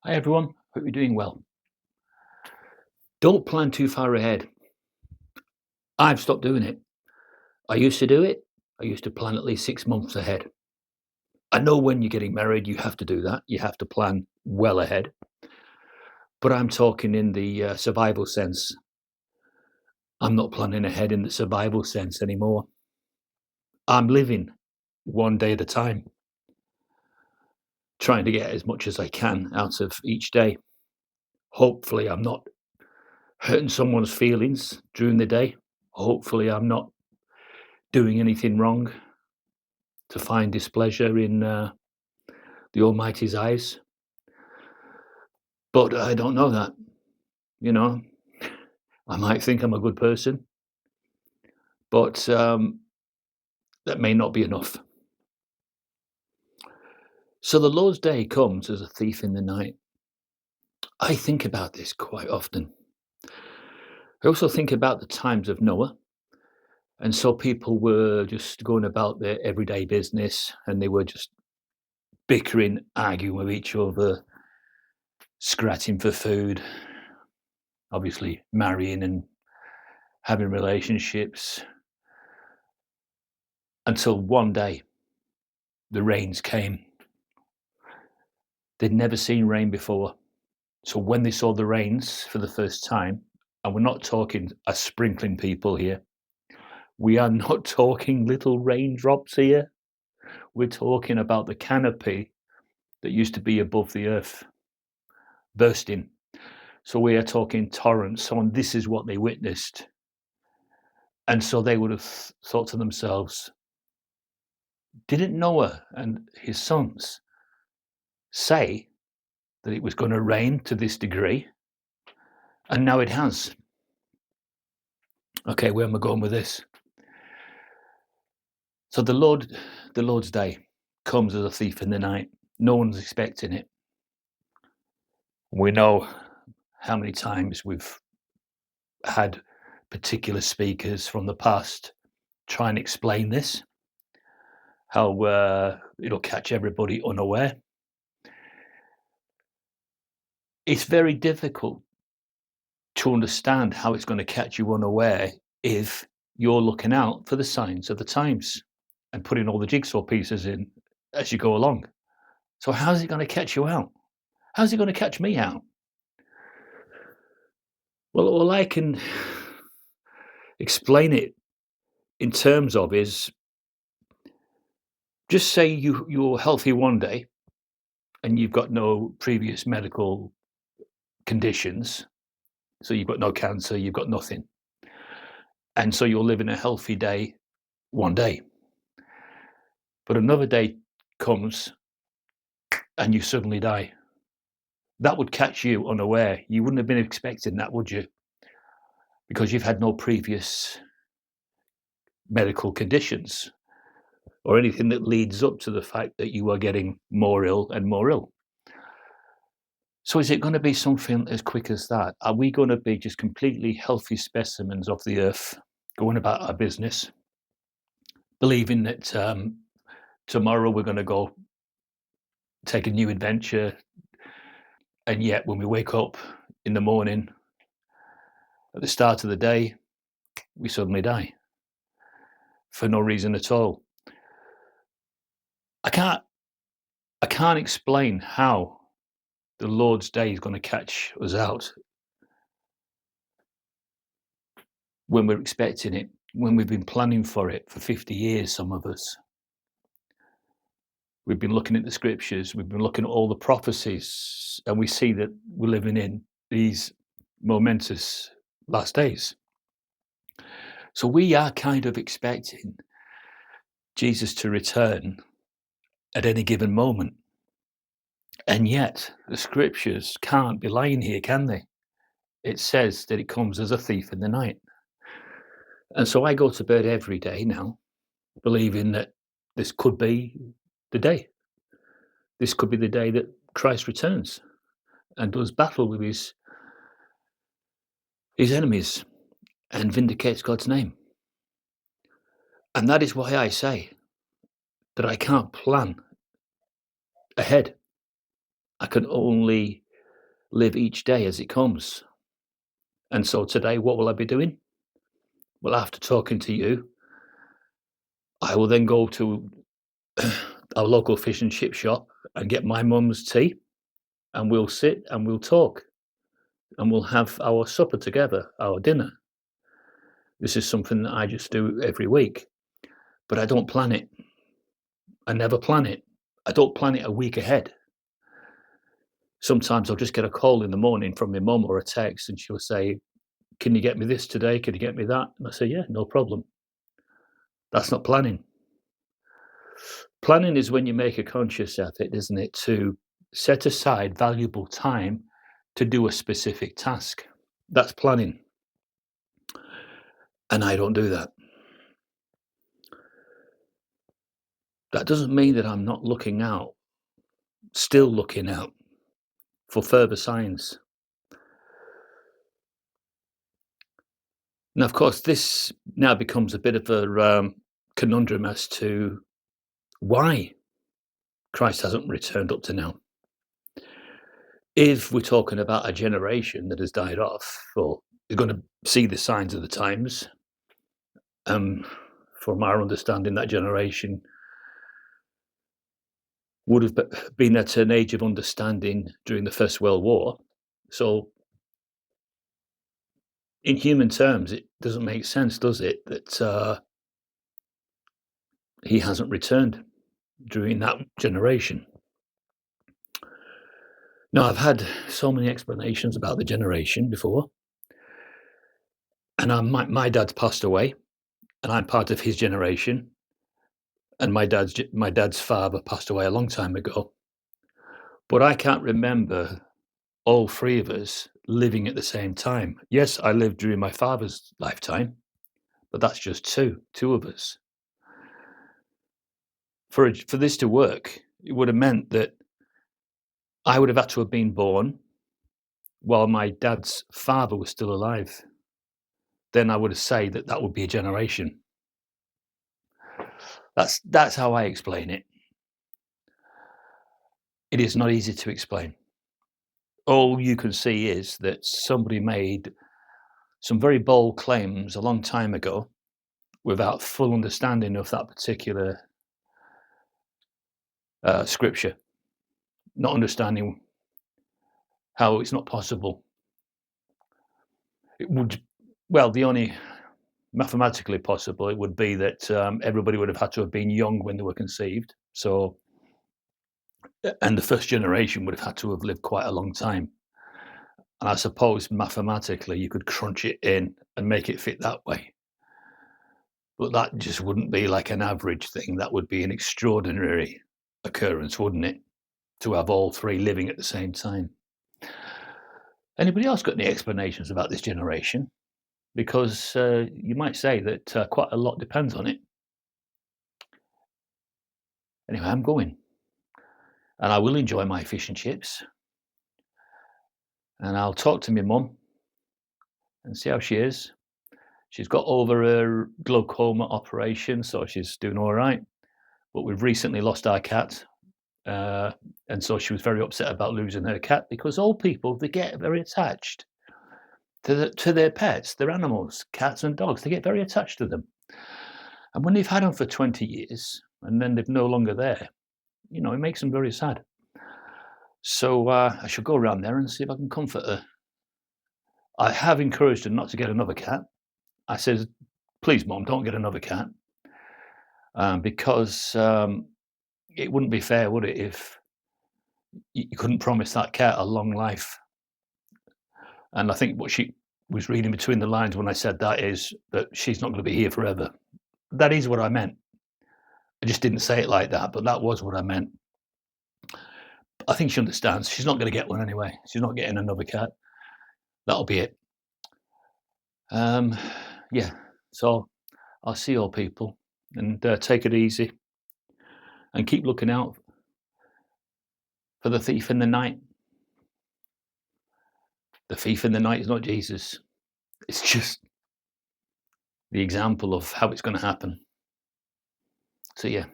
Hi everyone, hope you're doing well. Don't plan too far ahead. I've stopped doing it. I used to do it. I used to plan at least 6 months ahead. I know when you're getting married, you have to do that. You have to plan well ahead. But I'm talking in the survival sense. I'm not planning ahead in the survival sense anymore. I'm living one day at a time, trying to get as much as I can out of each day. Hopefully, I'm not hurting someone's feelings during the day. Hopefully, I'm not doing anything wrong to find displeasure in the Almighty's eyes. But I don't know that, you know. I might think I'm a good person, but that may not be enough. So the Lord's day comes as a thief in the night. I think about this quite often. I also think about the times of Noah. And so people were just going about their everyday business and they were just bickering, arguing with each other, scratching for food, obviously marrying and having relationships until one day the rains came. They'd never seen rain before. So when they saw the rains for the first time, and we're not talking a sprinkling people here, we are not talking little raindrops here. We're talking about the canopy that used to be above the earth bursting. So we are talking torrents. So and this is what they witnessed. And so they would have thought to themselves, didn't Noah and his sons say that it was going to rain to this degree? And now it has. Okay, where am I going with this? So the Lord's day comes as a thief in the night. No one's expecting it. We know how many times we've had particular speakers from the past try and explain this, how it'll catch everybody unaware. It's very difficult to understand how it's going to catch you unaware if you're looking out for the signs of the times and putting all the jigsaw pieces in as you go along. So how's it going to catch you out? How's it going to catch me out? Well, all I can explain it in terms of is just say you're healthy one day and you've got no previous medical conditions, so you've got no cancer, you've got nothing, and so you're living a healthy day one day. But another day comes and you suddenly die. That would catch you unaware. You wouldn't have been expecting that, would you? Because you've had no previous medical conditions or anything that leads up to the fact that you are getting more ill and more ill. So is it going to be something as quick as that? Are we going to be just completely healthy specimens of the earth going about our business, believing that tomorrow we're going to go take a new adventure, and yet when we wake up in the morning at the start of the day, we suddenly die for no reason at all? I can't I can't explain how the Lord's day is going to catch us out when we're expecting it, when we've been planning for it for 50 years, some of us. We've been looking at the scriptures, we've been looking at all the prophecies, and we see that we're living in these momentous last days. So we are kind of expecting Jesus to return at any given moment. And yet, the scriptures can't be lying here, can they? It says that it comes as a thief in the night. And so I go to bed every day now, believing that this could be the day. This could be the day that Christ returns and does battle with his enemies and vindicates God's name. And that is why I say that I can't plan ahead. I can only live each day as it comes. And so today, what will I be doing? Well, after talking to you, I will then go to our local fish and chip shop and get my mum's tea, and we'll sit and we'll talk and we'll have our supper together, our dinner. This is something that I just do every week, but I don't plan it. I never plan it. I don't plan it a week ahead. Sometimes I'll just get a call in the morning from my mum or a text, and she'll say, "Can you get me this today? Can you get me that?" And I say, "Yeah, no problem." That's not planning. Planning is when you make a conscious effort, isn't it, to set aside valuable time to do a specific task. That's planning. And I don't do that. That doesn't mean that I'm not looking out, still looking out for further signs. Now, of course, this now becomes a bit of a conundrum as to why Christ hasn't returned up to now. If we're talking about a generation that has died off, or is going to see the signs of the times, from our understanding, that generation would have been at an age of understanding during the First World War. So, in human terms, it doesn't make sense, does it, that he hasn't returned during that generation? Now, I've had so many explanations about the generation before, and my dad's passed away, and I'm part of his generation, and my dad's father passed away a long time ago. But I can't remember all three of us living at the same time. Yes, I lived during my father's lifetime, but that's just two of us. For this to work, it would have meant that I would have had to have been born while my dad's father was still alive. Then I would have said that that would be a generation. That's how I explain it. It is not easy to explain. All you can see is that somebody made some very bold claims a long time ago without full understanding of that particular scripture, not understanding how it's not possible. It would, well, the only mathematically possible it would be that everybody would have had to have been young when they were conceived. So, and the first generation would have had to have lived quite a long time. And I suppose mathematically you could crunch it in and make it fit that way. But that just wouldn't be like an average thing. That would be an extraordinary occurrence, wouldn't it? To have all three living at the same time. Anybody else got any explanations about this generation? Because you might say that quite a lot depends on it. Anyway, I'm going. And I will enjoy my fish and chips. And I'll talk to my mum and see how she is. She's got over her glaucoma operation, so she's doing all right. But we've recently lost our cat. And so she was very upset about losing her cat, because old people, they get very attached to their pets, their animals, cats and dogs. They get very attached to them. And when they've had them for 20 years and then they're no longer there, it makes them very sad. So I shall go around there and see if I can comfort her. I have encouraged her not to get another cat. I said, "Please, Mum, don't get another cat." Because it wouldn't be fair, would it, if you couldn't promise that cat a long life? And I think what she was reading between the lines when I said that is that she's not going to be here forever. That is what I meant. I just didn't say it like that, but that was what I meant. I think she understands. She's not going to get one anyway. She's not getting another cat. That'll be it. Yeah. So I'll see all people, and take it easy and keep looking out for the thief in the night. The thief in the night is not Jesus. It's just the example of how it's going to happen. So yeah,